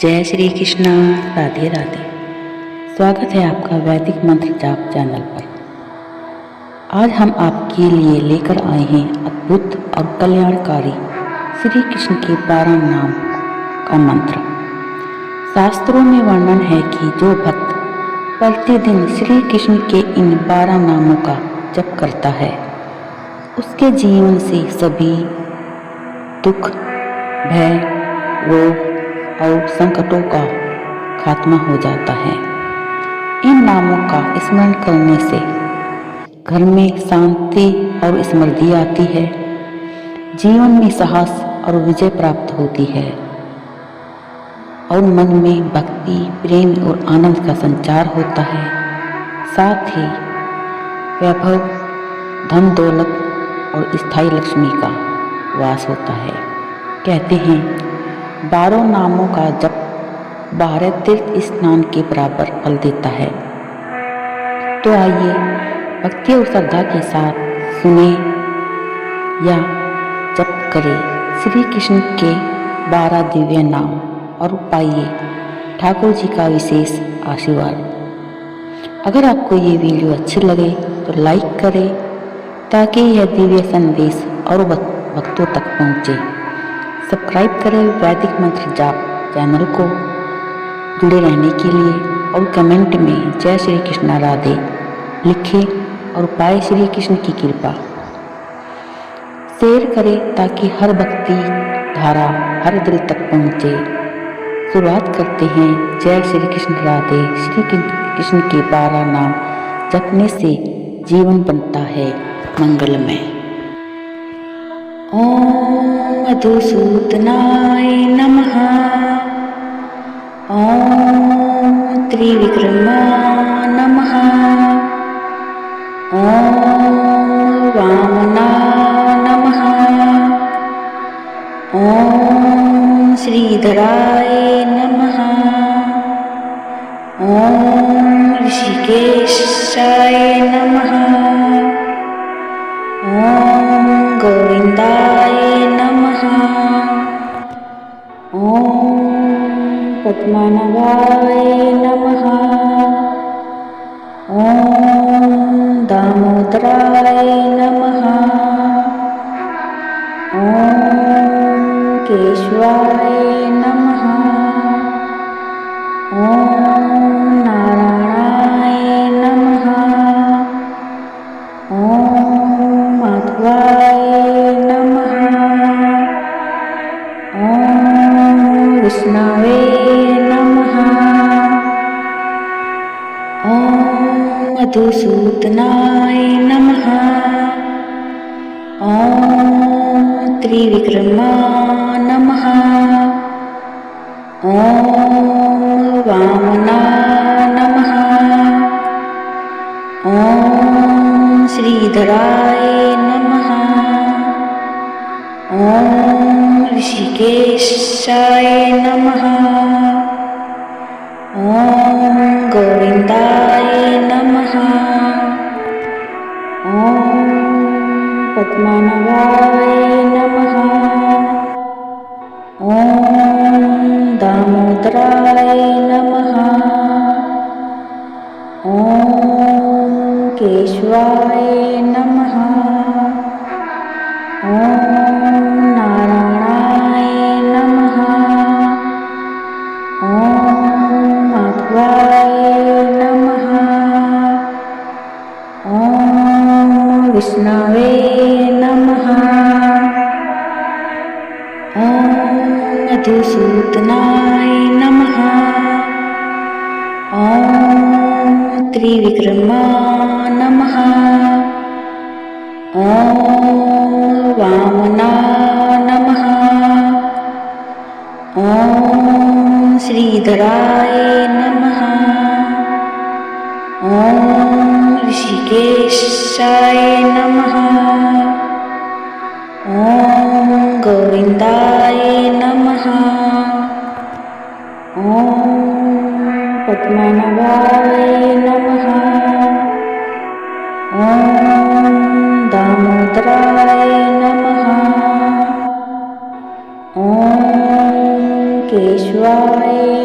जय श्री कृष्णा। राधे राधे। स्वागत है आपका वैदिक मंत्र जाप चैनल पर। आज हम आपके लिए लेकर आए हैं अद्भुत और कल्याणकारी श्री कृष्ण के 12 नाम का मंत्र। शास्त्रों में वर्णन है कि जो भक्त प्रतिदिन श्री कृष्ण के इन 12 नामों का जप करता है उसके जीवन से सभी दुख, भय, रोग और संकटों का खात्मा हो जाता है। इन नामों का स्मरण करने से घर में शांति और समृद्धि आती है, जीवन में साहस और विजय प्राप्त होती है और मन में भक्ति, प्रेम और आनंद का संचार होता है। साथ ही वैभव, धन दौलत और स्थायी लक्ष्मी का वास होता है। कहते हैं 12 नामों का जप 12 तीर्थ स्नान के बराबर फल देता है। तो आइए भक्ति और श्रद्धा के साथ सुने या जप करें श्री कृष्ण के 12 दिव्य नाम और पाइए ठाकुर जी का विशेष आशीर्वाद। अगर आपको ये वीडियो अच्छी लगे तो लाइक करें ताकि यह दिव्य संदेश और भक्तों तक पहुँचे। सब्सक्राइब करें वैदिक मंत्र जाप चैनल को जुड़े रहने के लिए और कमेंट में जय श्री कृष्ण राधे लिखें और पाए श्री कृष्ण की कृपा। शेयर करें ताकि हर भक्ति धारा हर दिल तक पहुँचे। शुरुआत करते हैं जय श्री कृष्ण राधे। श्री कृष्ण के 12 नाम जपने से जीवन बनता है मंगलमय। ओम मधुसूदनाय नमः। ओम त्रिविक्रमाय नमः। ओम वामनाय नमः। ओम श्रीधराय नमः। ओम ऋषिकेशाय नमः। ओम गोविंदाय नमः। ओम पद्मनाभाय नमः। ओम दामोदराय नमः। ओम केशवाय नमः। ओम नारायणाय नमः। ओम माधवाय नमः। ओम विष्णवे नमः। ओम मधुसूदनाय नमः। ओम त्रिविक्रमाय नमः। ओम वामनाय नमः। ओम श्रीधराय नमः। ओम ऋषिकेशाय नमः। ओम गोविंदाय नमः। ओम पद्मनाभाय नमः। ओम दामोदराय नमः। ओम केशवाय नमः। ओम नारायणाय नमः। ओम माधवाय नमः। ओम विष्णवे नमः। ओम मधुसूदनाय नमः। ओम त्रिविक्रमाय नमः। ओम वामनाय नमः। ओम श्रीधराय नमः। ओम ऋषिकेशाय नमः। ओम गोविंदाय नमः। ओम पद्मनाभाय नमः। ओम दामोदराय नमः। ओम केशवाय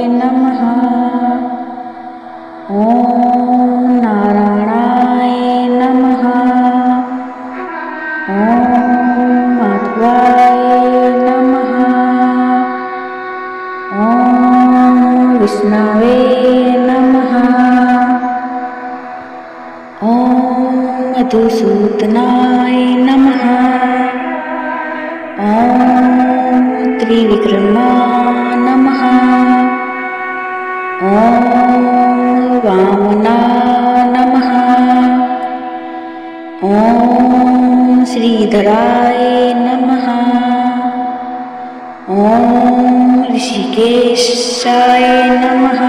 ॐ नारायणाय नमः। ॐ माधवाय नमः। ॐ विष्णवे नमः। ॐ मधुसूदनाय नमः। ॐ त्रिविक्रमाय नमः। ॐ वामनाय नमः। ॐ श्रीधराय नमः। ॐ ऋषिकेशाय नमः।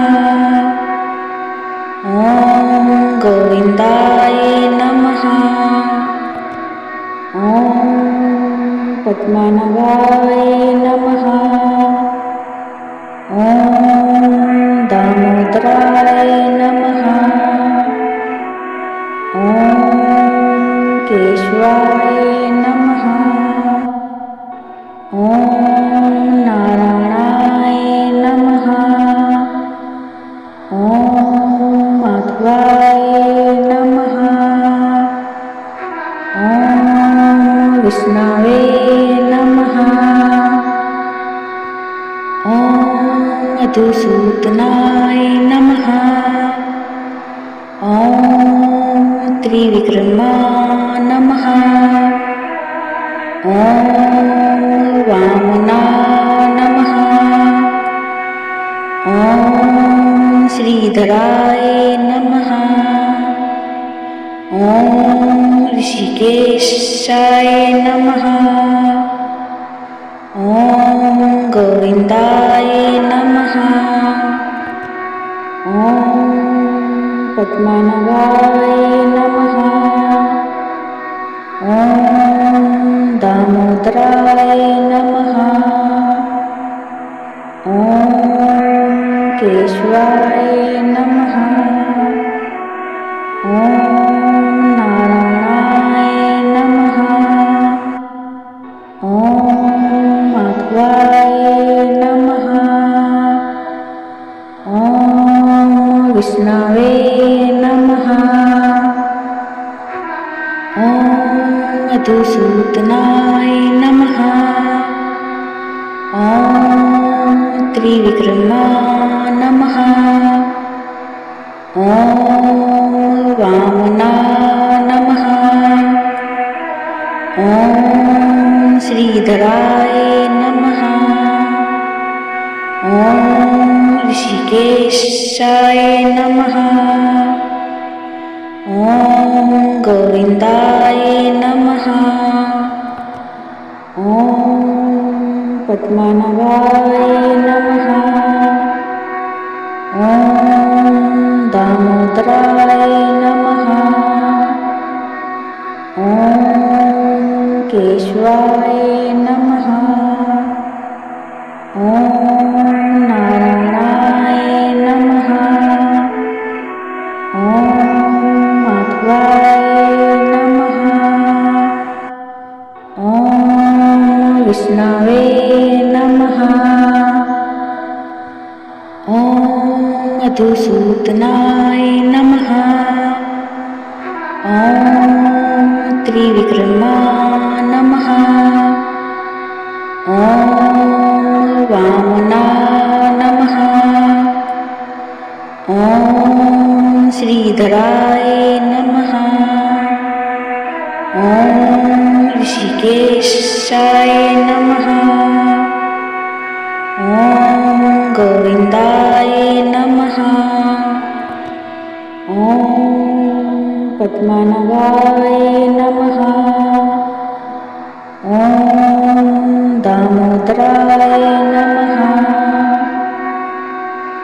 ॐ गोविन्दाय नमः। ॐ पद्मनाभाय नमः। ॐ दामोदराय नमः। ॐ केशवाय नमः। ॐ नारायणाय नमः। ॐ माधवाय नमः। ॐ विष्णवे नमः। ॐ मधुसूदनाय नमः। ॐ त्रिविक्रमाय नमः। ॐ वामनाय नमः। ॐ श्रीधराय नमः। ॐ ऋषिकेशाय नमः। ॐ गोविन्दाय नमः। ॐ पद्मनाभाय नमः। ॐ दामोदराय नमः। ॐ केशवाय नमः। ॐ नारायणाय नमः। ॐ माधवाय नमः। ॐ विष्णवे नमः। ॐ मधुसूदनाय नमः। ॐ त्रिविक्रमाय नमः। ॐ वामनाय नमः। ॐ श्रीधराय नमः। ॐ ऋषिकेशाय नमः। ॐ गोविन्दाय नमः। ॐ पद्मनाभाय नमः। ॐ दामोदराय नमः। ॐ केशवाय नमः। ॐ नारायणाय नमः। ॐ माधवाय नमः। ॐ विष्णवे नमः। ॐ मधुसूदनाय नमः। ॐ त्रिविक्रमाय नमः। ॐ वामनाय नमः। ॐ श्रीधराय नमः। ॐ ऋषिकेशाय नमः। ॐ गोविन्दाय नमः। ॐ पद्मनाभाय नमः। ॐ दामोदराय नमः।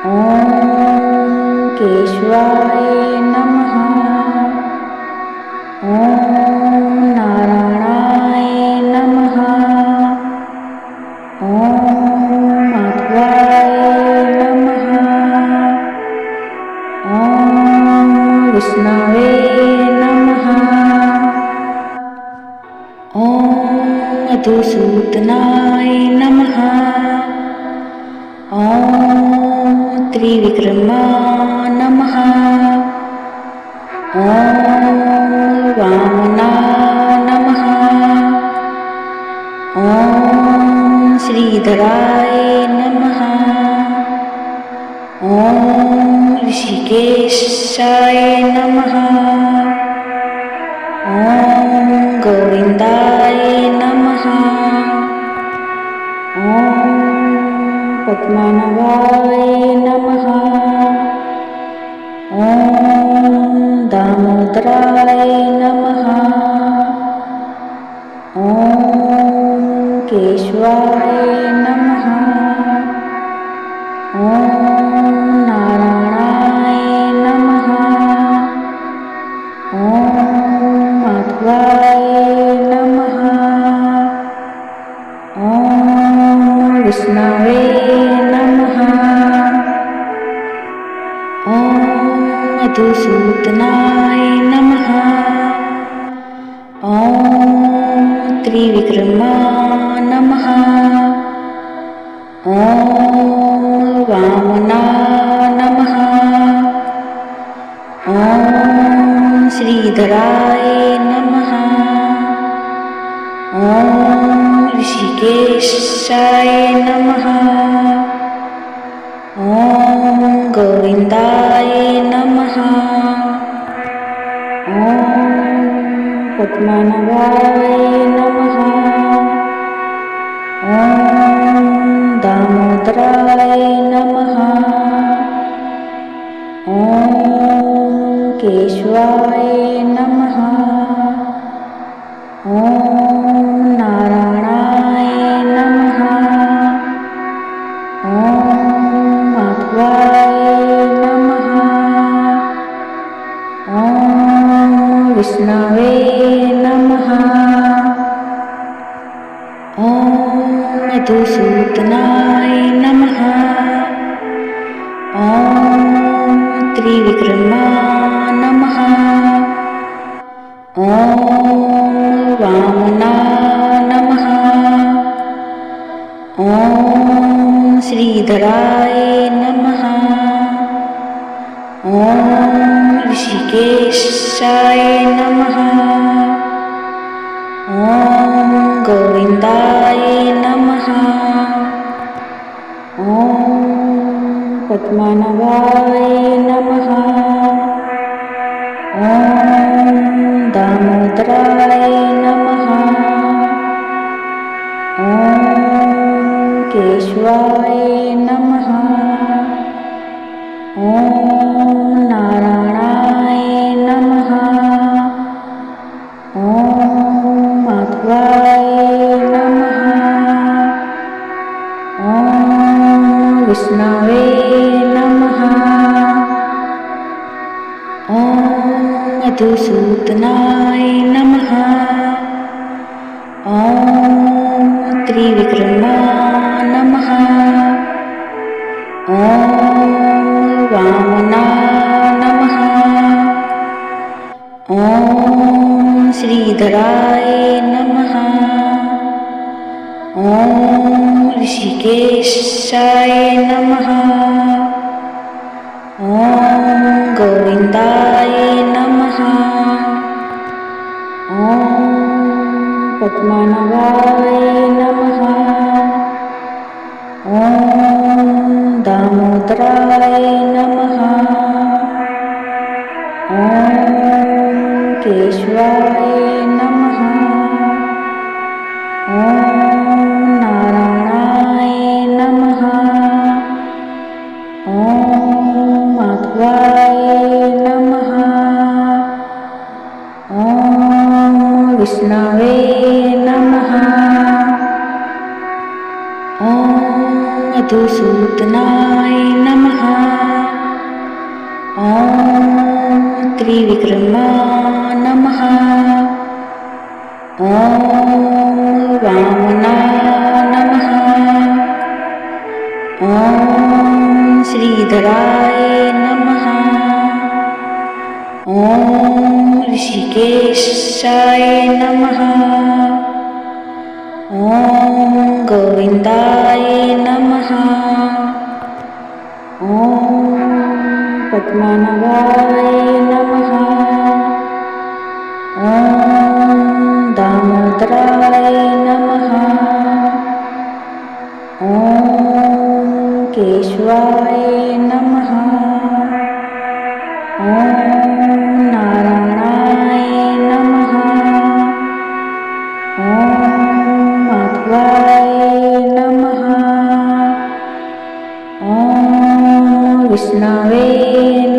ॐ केशवाय नमः। ॐ नारायणाय नमः। ॐ माधवाय नमः। ॐ विष्णवे नमः। ॐ मधुसूदनाय नमः। ॐ त्रिविक्रमाय नमः। ॐ वामनाय नमः। ॐ श्रीधराय नमः। ॐ ऋषिकेशाय नमः। ॐ गोविन्दाय नमः। ॐ पद्मनाभाय नमः। ॐ दामोदराय नमः। ॐ केशवाय नमः। ॐ नारायणाय नमः। ॐ माधवाय नमः। ॐ विष्णवे नमः। ॐ मधुसूदनाय नमः। ॐ त्रिविक्रमाय नमः। ॐ वामनाय नमः। ॐ श्रीधराय नमः। ॐ ऋषिकेशाय नमः। ॐ गोविन्दाय नमः। ॐ पद्मनाभाय नमः। ॐ दामोदराय नमः। ॐ केशवाय नमः। ॐ नारायणाय नमः। ॐ माधवाय नमः। ॐ विष्णवे नमः। ॐ मधुसूदनाय नमः। ॐ त्रिविक्रमाय नमः। ॐ वामनाय नमः। ॐ श्रीधराय नमः। ॐ ऋषिकेशाय नमः। ॐ गोविन्दाय नमः। ॐ पद्मनाभाय नमः। ॐ दामोदराय नमः। ॐ केशवाय नमः। ॐ नारायणाय नमः। ॐ माधवाय नमः। ॐ विष्णवे नमः। ॐ मधुसूदनाय नमः। ॐ त्रिविक्रमाय नमः। ॐ वामनाय नमः। ॐ श्रीधराय नमः। ॐ ऋषिकेशाय नमः। ॐ गोविन्दाय नमः। ॐ पद्मनाभाय नमः। ॐ दामोदराय नमः। ॐ केशवाय नमः। ॐ नारायणाय नमः। ॐ माधवाय नमः। ॐ विष्णवे नमः। ॐ मधुसूदनाय नमः। ॐ त्रिविक्रमाय नमः। ॐ वामनाय नमः। ॐ श्रीधराय नमः। ॐ ऋषिकेशाय नमः। ॐ गोविन्दाय नमः। ॐ पद्मनाभाय नमः। ॐ दामोदराय नमः। ॐ केशवाय नमः। ॐ नारायणाय नमः। ॐ माधवाय नमः। ॐ विष्णवे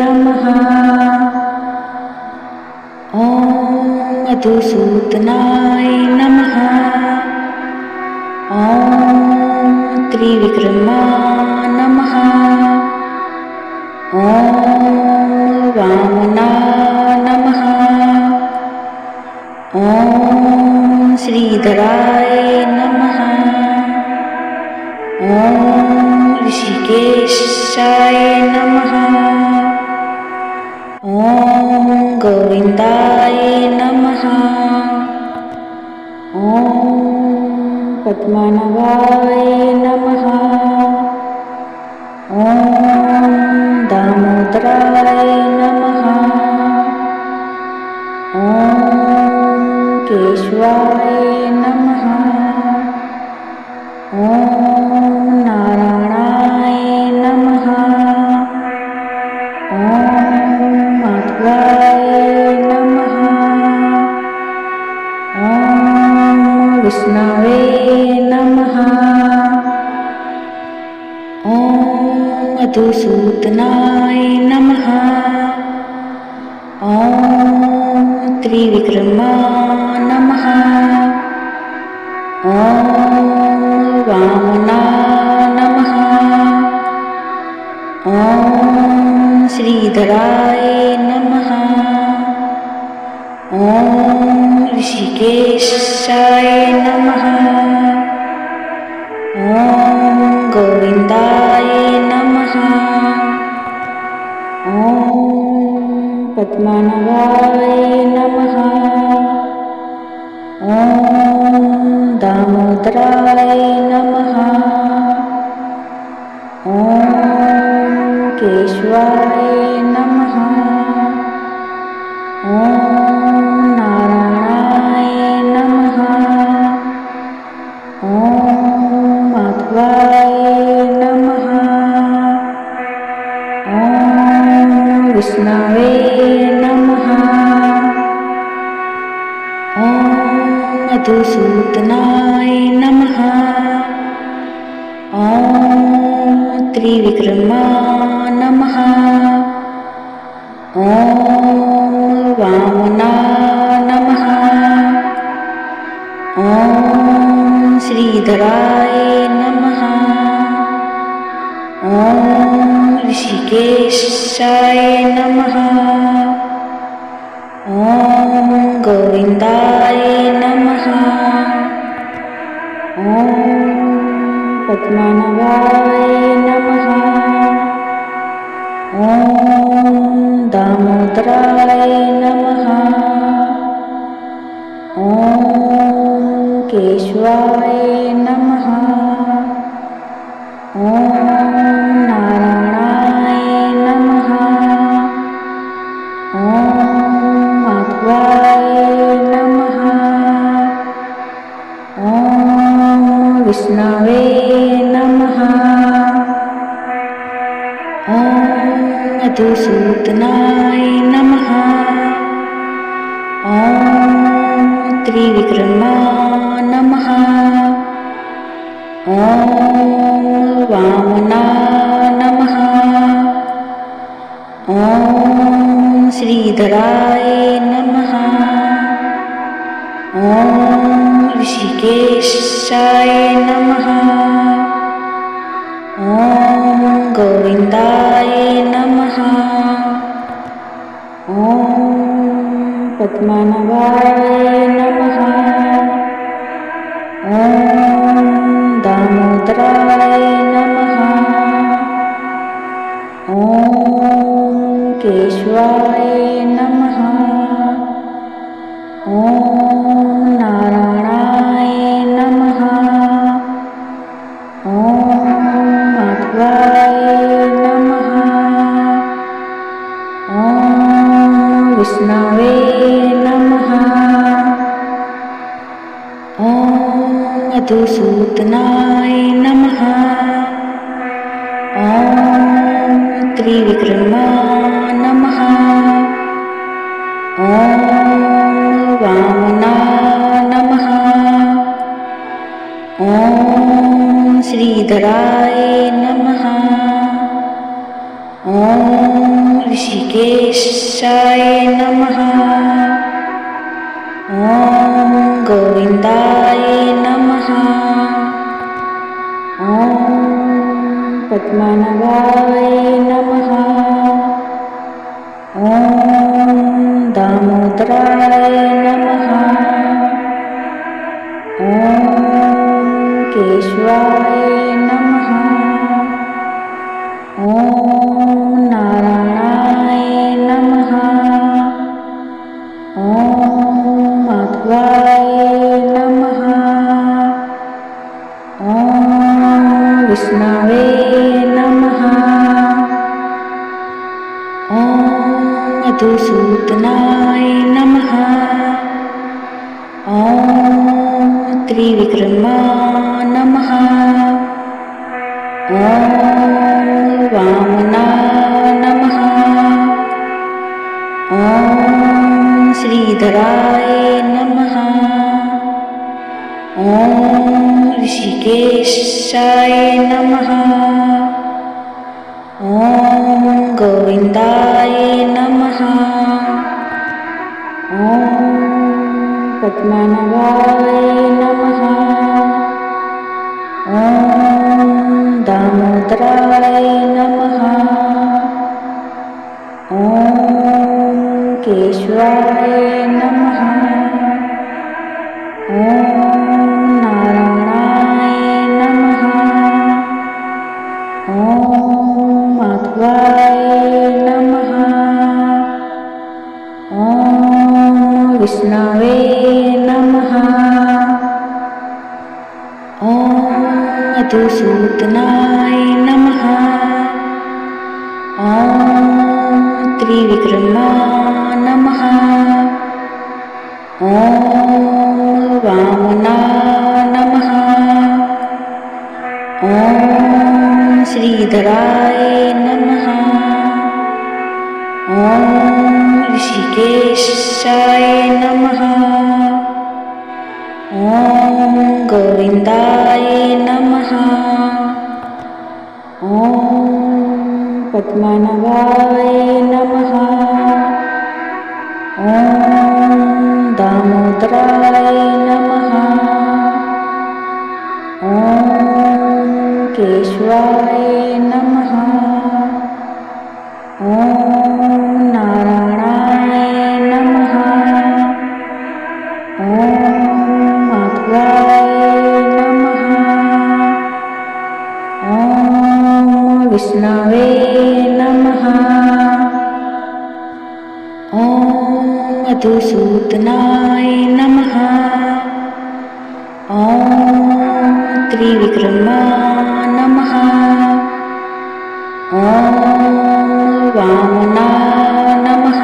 नमः। ॐ मधुसूदनाय नमः। ॐ त्रिविक्रमाय नमः। ॐ वामनाय नमः। ॐ श्रीधराय नमः। ॐ ऋषिकेशाय नमः। ॐ गोविन्दाय नमः। ॐ पद्मनाभाय नमः। ॐ दामोदराय नमः। ॐ केशवाय नमः। ॐ नारायणाय नमः। ॐ माधवाय नमः। ॐ विष्णवे नमः। ॐ मधुसूदनाय नमः। ॐ त्रिविक्रमाय नमः। ॐ वामनाय नमः। ॐ श्रीधराय नमः। ॐ ऋषिकेशाय नमः। ॐ गोविन्दाय नमः। ॐ पद्मनाभाय नमः। ॐ दामोदराय नमः। ॐ केशवाय नमः। ॐ नारायणाय नमः। ॐ माधवाय नमः। ॐ विष्णवे नमः। ॐ मधुसूदनाय नमः। ॐ त्रिविक्रमाय नमः। ॐ वामनाय नमः। ॐ श्रीधराय नमः। ॐ ऋषिकेशाय नमः। ॐ गोविन्दाय नमः। ॐ पद्मनाभाय नमः। ॐ दामोदराय नमः। ॐ केशवाय नमः। ॐ नारायणाय नमः। ॐ माधवाय नमः। ॐ विष्णवे नमः। ॐ मधुसूदनाय नमः। ॐ त्रिविक्रमाय नमः। ॐ वामनाय नमः। ॐ श्रीधराय नमः। ॐ ऋषिकेशाय नमः। ॐ गोविन्दाय नमः। ॐ पद्मनाभाय नमः। ॐ दामोदराय नमः। ॐ केशवाय नमः। ॐ नारायणाय नमः। ॐ माधवाय नमः। ॐ विष्णवे नमः। ॐ मधुसूदनाय नमः। ॐ त्रिविक्रमाय नमः। ॐ वामनाय नमः। ॐ श्रीधराय नमः। ॐ ऋषिकेशाय नमः। ॐ गोविन्दाय नमः। ॐ पद्मनाभाय नमः। ॐ दामोदराय नमः। ॐ केशवाय नमः। ॐ नारायणाय नमः। ॐ माधवाय नमः। ॐ विष्णवे नमः। ॐ मधुसूदनाय नमः। ॐ त्रिविक्रमाय नमः। ॐ वामनाय नमः। ॐ श्रीधराय नमः। ॐ ऋषिकेशाय नमः। ॐ गोविन्दाय नमः। ॐ पद्मनाभाय नमः। ॐ दामोदराय नमः। ॐ केशवाय नमः। ॐ नारायणाय नमः। ॐ माधवाय नमः। ॐ विष्णवे नमः। ॐ मधुसूदनाय नमः। ॐ त्रिविक्रमाय नमः। ॐ वामनाय नमः। ॐ श्रीधराय नमः। ॐ ऋषिकेशाय नमः। ॐ गोविन्दाय नमः। ॐ पद्मनाभाय नमः। ॐ दामोदराय नमः। ॐ केशवाय नमः। ॐ नारायणाय नमः। ॐ माधवाय नमः। ॐ विष्णवे नमः। ॐ मधुसूदनाय नमः। ॐ त्रिविक्रमाय नमः। ॐ वामनाय नमः।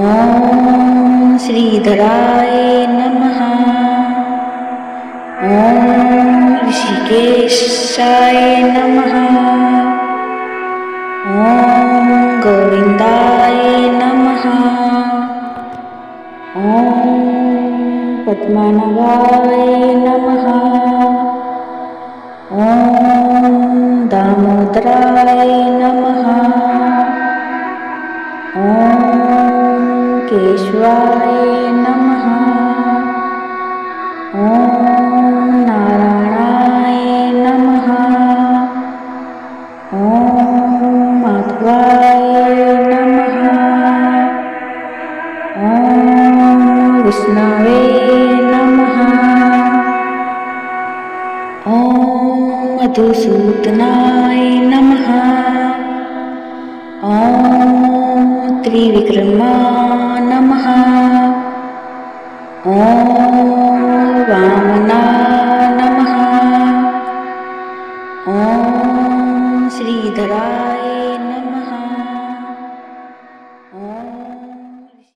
ॐ श्रीधराय नमः। ॐ ऋषिकेशाय नमः। ॐ गोविन्दाय नमः। ॐ पद्मनाभाय नमः। ॐ दामोदराय नमः। ॐ केशवाय नमः। ॐ नारायणाय नमः। ॐ माधवाय नमः। ॐ विष्णवे नमः। ॐ मधुसूदनाय नमः। ॐ त्रिविक्रमाय नमः। ॐ वामनाय